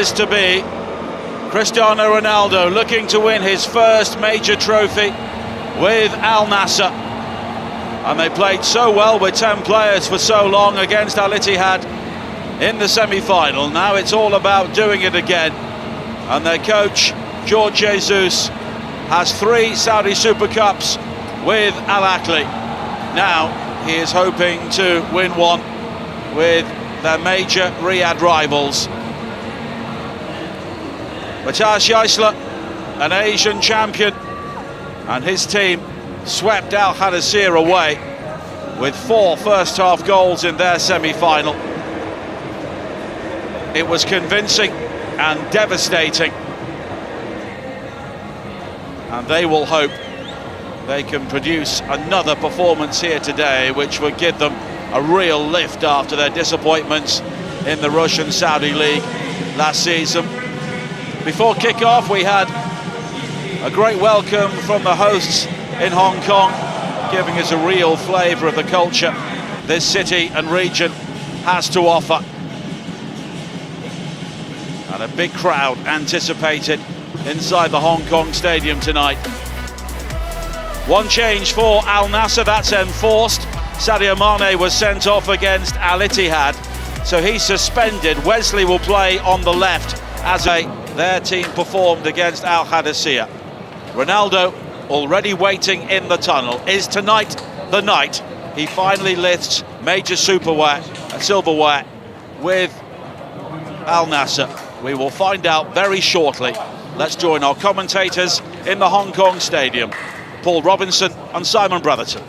is to be. Cristiano Ronaldo looking to win his first major trophy with Al Nassr. And they played so well with 10 players for so long against Al Ittihad in the semi-final. Now it's all about doing it again. And their coach, Jorge Jesus, has 3 Saudi Super Cups with Al Ahli. Now he is hoping to win one with their major Riyadh rivals. Matash Yaisler, an Asian champion, and his team swept Al Hadasir away with 4 first-half goals in their semi-final. It was convincing and devastating, and they will hope they can produce another performance here today which would give them a real lift after their disappointments in the Russian Saudi League last season. Before kick-off, we had a great welcome from the hosts in Hong Kong, giving us a real flavour of the culture this city and region has to offer. And a big crowd anticipated inside the Hong Kong stadium tonight. One change for Al Nassr, that's enforced. Sadio Mane was sent off against Al Ittihad, so he's suspended. Wesley will play on the left as their team performed against Al Hadasir. Ronaldo already waiting in the tunnel. Is tonight the night he finally lifts major silverware with Al Nassr? We will find out very shortly. Let's join our commentators in the Hong Kong stadium, Paul Robinson and Simon Brotherton.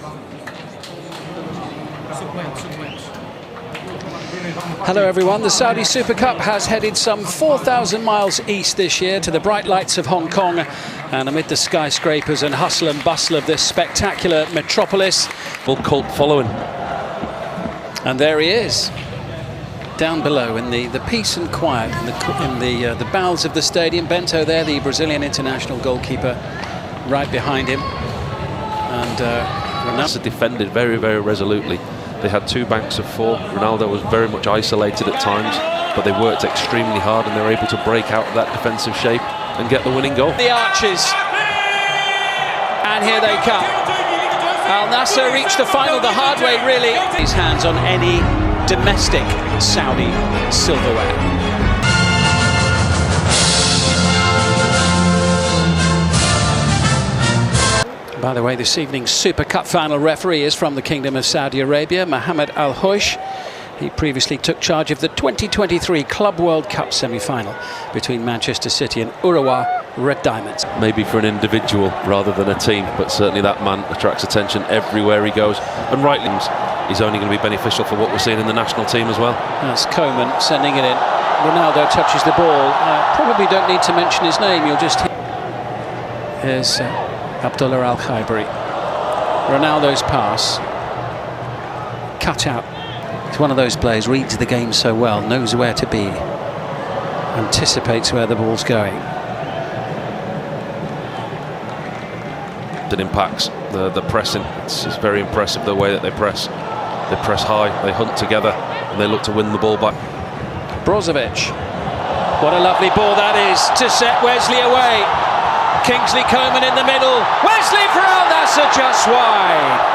Hello everyone, the Saudi Super Cup has headed some 4,000 miles east this year to the bright lights of Hong Kong, and amid the skyscrapers and hustle and bustle of this spectacular metropolis. Full cult following. And there he is, down below in the peace and quiet, in the bowels of the stadium. Bento there, the Brazilian international goalkeeper, right behind him. And Ronaldo defended very, very resolutely. They had 2 banks of 4. Ronaldo was very much isolated at times, but they worked extremely hard and they were able to break out of that defensive shape and get the winning goal. The arches, and here they come. Al Nassr reached the final the hard way, really. His hands on any domestic Saudi silverware. By the way, this evening's Super Cup final referee is from the Kingdom of Saudi Arabia, Mohammed Al Hoish. He previously took charge of the 2023 Club World Cup semi-final between Manchester City and Urawa Red Diamonds. Maybe for an individual rather than a team, but certainly that man attracts attention everywhere he goes. And rightly, he's only going to be beneficial for what we're seeing in the national team as well. That's Coman sending it in. Ronaldo touches the ball. Probably don't need to mention his name, you'll just hear. Here's Abdullah Al-Khaibari. Ronaldo's pass. Cut out. He's one of those players, reads the game so well, knows where to be, anticipates where the ball's going. It impacts the pressing. It's very impressive the way that they press. They press high, they hunt together, and they look to win the ball back. Brozovic. What a lovely ball that is to set Wesley away. Kingsley Coman in the middle. Wesley for Al Nassr, just wide.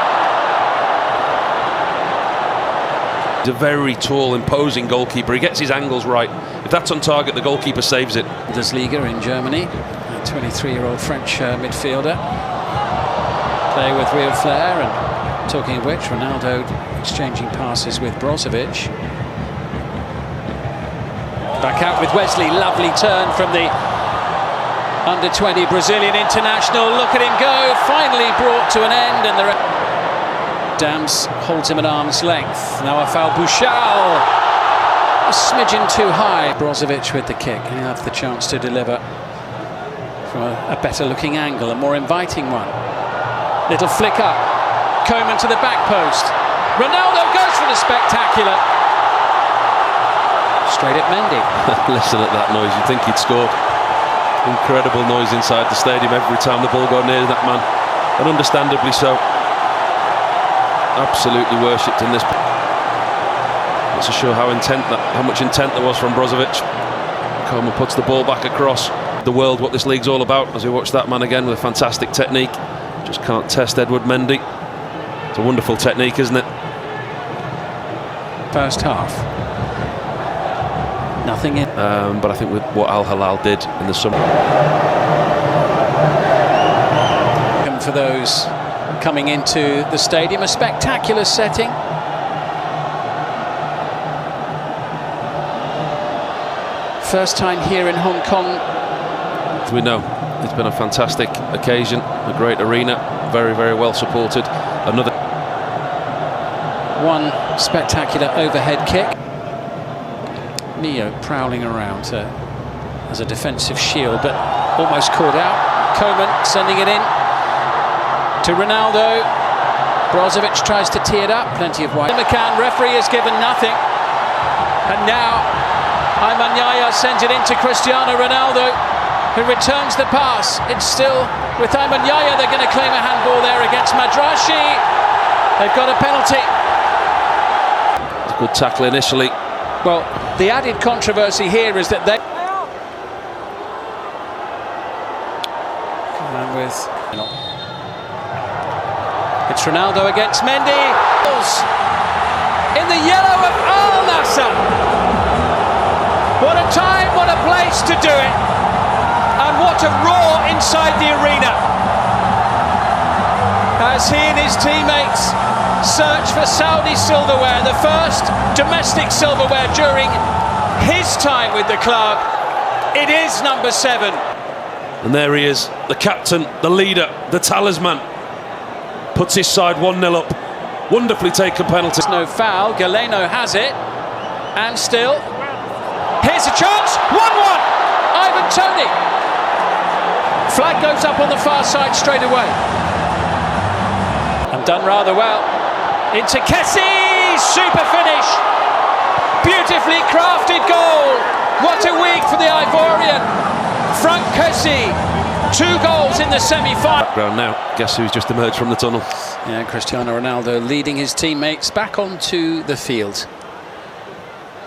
He's a very tall, imposing goalkeeper. He gets his angles right. If that's on target, the goalkeeper saves it. Bundesliga in Germany, a 23-year-old French midfielder. Play with real flair, and talking of which, Ronaldo exchanging passes with Brozovic. Back out with Wesley, lovely turn from the under-20 Brazilian international. Look at him go, finally brought to an end, and the Dams holds him at arm's length. Now a foul, Bouchal, a smidgen too high. Brozovic with the kick, and he'll have the chance to deliver from a better looking angle, a more inviting one. Little flick up, Coman to the back post. Ronaldo goes for the spectacular. Straight at Mendy. Listen at that noise, you'd think he'd scored. Incredible noise inside the stadium every time the ball got near that man, and understandably so. Absolutely worshipped in this. It's to show how much intent there was from Brozovic. Coleman puts the ball back across. The world, what this league's all about, as we watch that man again with a fantastic technique. Just can't test Edward Mendy. It's a wonderful technique, isn't it? First half. Nothing in. But I think with what Al Hilal did in the summer. And for those coming into the stadium, a spectacular setting. First time here in Hong Kong. As we know, it's been a fantastic occasion, a great arena, very, very well supported. Another one spectacular overhead kick. Neo prowling around as a defensive shield, but almost caught out. Coleman sending it in to Ronaldo. Brozovic tries to tee it up, plenty of wide. McCann, referee has given nothing. And now Ayman Yahya sends it into Cristiano Ronaldo, who returns the pass. It's still with Ayman Yahya. They're going to claim a handball there against Madrashi. They've got a penalty. Good tackle initially. Well, the added controversy here is that they... And with... It's Ronaldo against Mendy. In the yellow of Al Nassr. What a time, what a place to do it. And what a roar inside the arena. As he and his teammates search for Saudi silverware, the first domestic silverware during his time with the club. It is number 7. And there he is, the captain, the leader, the talisman. Puts his side 1-0 up. Wonderfully taken penalty. No foul, Galeno has it. And still, here's a chance, 1-1! Ivan Toney. Flag goes up on the far side straight away. And done rather well. Into Kessie, super finish. Beautifully crafted goal. What a week for the Ivorian. Frank Kessie, 2 goals in the semi-final. Background now, guess who's just emerged from the tunnel? Yeah, Cristiano Ronaldo leading his teammates back onto the field.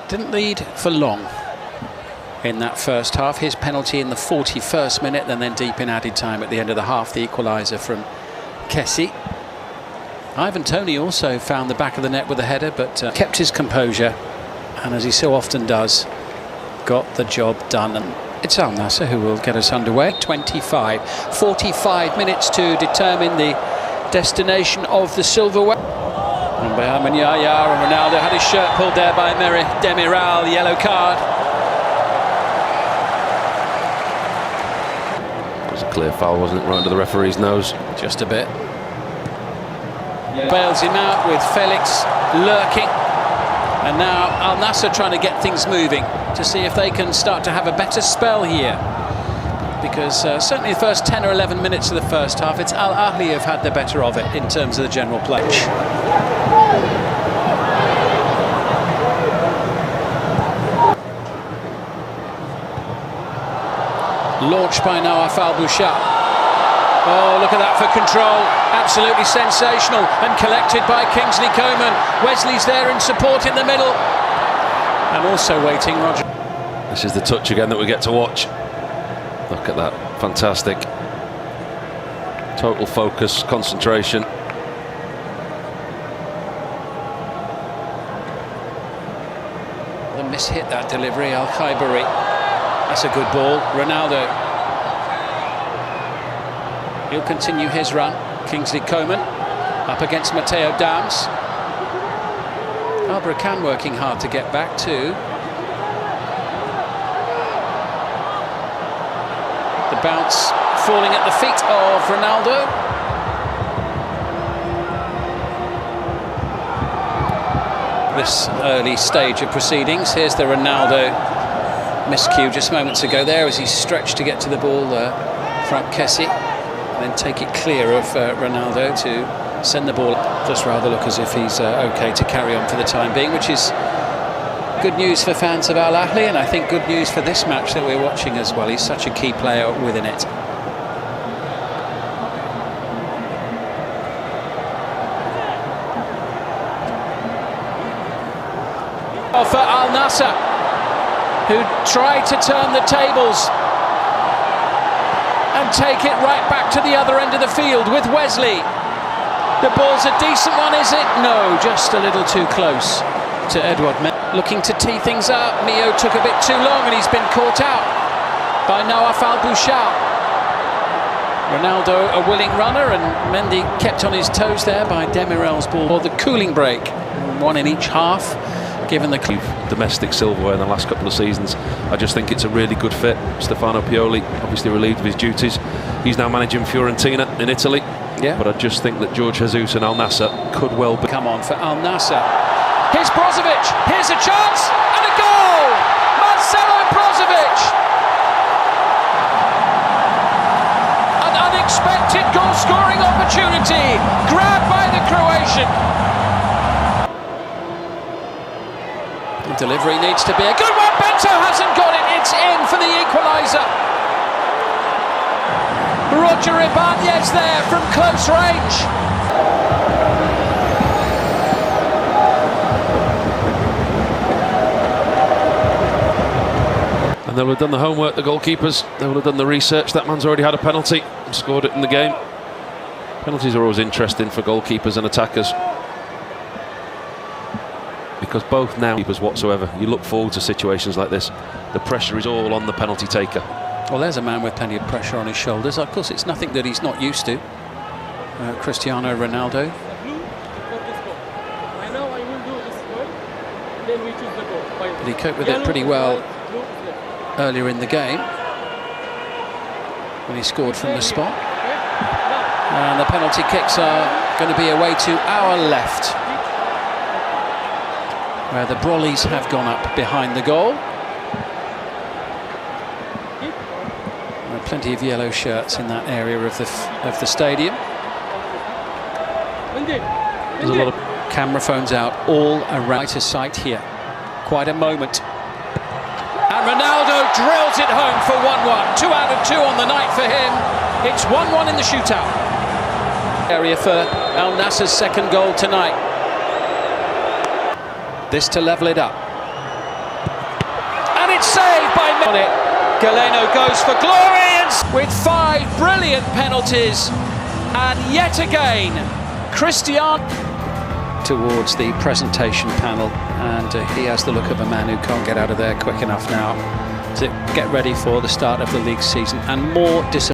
Didn't lead for long in that first half. His penalty in the 41st minute, and then deep in added time at the end of the half, the equaliser from Kessie. Ivan Toney also found the back of the net with a header, but kept his composure, and as he so often does, got the job done. And it's Al Nassr who will get us underway. 45 minutes to determine the destination of the silverware. And by Ayman Yahya, and Ronaldo had his shirt pulled there by Demiral, yellow card. It was a clear foul, wasn't it? Right under the referee's nose. Just a bit. Bails him out with Felix lurking. And now Al Nassr trying to get things moving to see if they can start to have a better spell here. Because certainly the first 10 or 11 minutes of the first half, it's Al Ahli who've had the better of it in terms of the general play. Launched by Nawaf Al-Bouchard. Oh, look at that for control. Absolutely sensational. And collected by Kingsley Coman. Wesley's there in support in the middle. And also waiting, Roger. This is the touch again that we get to watch. Look at that. Fantastic. Total focus, concentration. The miss-hit that delivery, Al-Khaibari. That's a good ball. Ronaldo. He'll continue his run. Kingsley Coman up against Matteo Dams. Albra working hard to get back to. The bounce falling at the feet of Ronaldo. This early stage of proceedings. Here's the Ronaldo miscue just moments ago there as he stretched to get to the ball, Frank Kessie. Then take it clear of Ronaldo to send the ball. Does rather look as if he's okay to carry on for the time being, which is good news for fans of Al Ahli, and I think good news for this match that we're watching as well. He's such a key player within it. For Al Nassr. who tried to turn the tables and take it right back to the other end of the field with Wesley. The ball's a decent one, is it? No, just a little too close to Edouard. Looking to tee things up. Mio took a bit too long and he's been caught out by Nawaf Al-Bouchal. Ronaldo a willing runner, and Mendy kept on his toes there by Demirel's ball. Or the cooling break, one in each half, given the domestic silverware in the last couple of seasons. I just think it's a really good fit. Stefano Pioli, obviously relieved of his duties. He's now managing Fiorentina in Italy. Yeah. But I just think that George Jesus and Al Nassr could well be. Come on for Al Nassr. Here's Brozovic. Here's a chance and a goal. Marcelo Brozovic. An unexpected goal-scoring opportunity, grabbed by the Croatian. The delivery needs to be a good one. Bento hasn't got it. It's in for the equaliser. Roger Ibanez there from close range. And they will have done the homework, the goalkeepers. They will have done the research. That man's already had a penalty and scored it in the game. Penalties are always interesting for goalkeepers and attackers, because both now keepers whatsoever, you look forward to situations like this. The pressure is all on the penalty taker. Well, there's a man with plenty of pressure on his shoulders. Of course, it's nothing that he's not used to. Cristiano Ronaldo. But he coped with it pretty well earlier in the game when he scored from the spot. And the penalty kicks are going to be away to our left, where the Brollies have gone up behind the goal. There are plenty of yellow shirts in that area of the stadium. There's a lot of camera phones out all around to sight here. Quite a moment. And Ronaldo drills it home for 1-1. 2 out of 2 on the night for him. It's 1-1 in the shootout. Area for Al Nassr's second goal tonight. This to level it up. And it's saved by Mendy. Galeno goes for glory, and with 5 brilliant penalties. And yet again, Cristiano towards the presentation panel, and he has the look of a man who can't get out of there quick enough now to get ready for the start of the league season, and more disappointing.